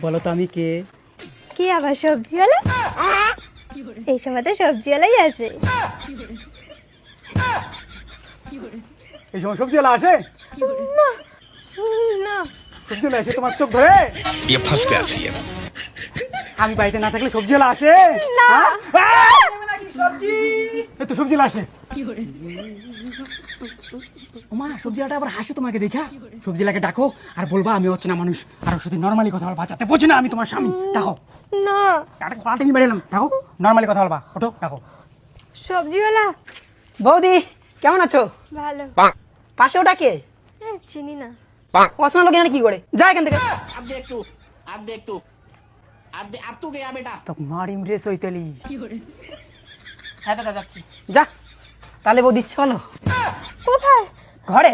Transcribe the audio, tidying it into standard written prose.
বলো তো আমি কে? কি আবার সবজিওয়ালা? এই সময় তো সবজিওয়ালাই আসে। এই সময় সবজিওয়ালা আসে? না না, সবজিওয়ালা এসে তোমার চোখ ধরে? ये फंस गया सी है। আমি বাড়িতে না থাকলে সবজিওয়ালা আসে? না। হ্যাঁ? এই তো সবজিওয়ালা আসে। ওমা, সবজিওয়ালাটা আবার হাসে তোমাকে দেখা। সবজিওয়ালাকে ডাকো আর বলবা আমি অচেনা মানুষ, আর ওর সাথে নর্মালি কথা বলবা, যাতে বোঝে না আমি তোমার স্বামী। ডাকো। না, একটা খোলা টিভি বেরিয়ে এলাম, ডাকো। নর্মালি কথা বলবা, ওঠো, ডাকো। সবজিওয়ালা। বৌদি কেমন আছো? ভালো। পাশে ওটা কে? চিনি না। অচেনা লোক এখানে কি করে? যা এখান থেকে। তো মারিম রে সইতালি। হ্যাঁ দাদা, যাচ্ছি। যা তাহলে বৌদি ইচ্ছে বলো কোথায়? ঘরে।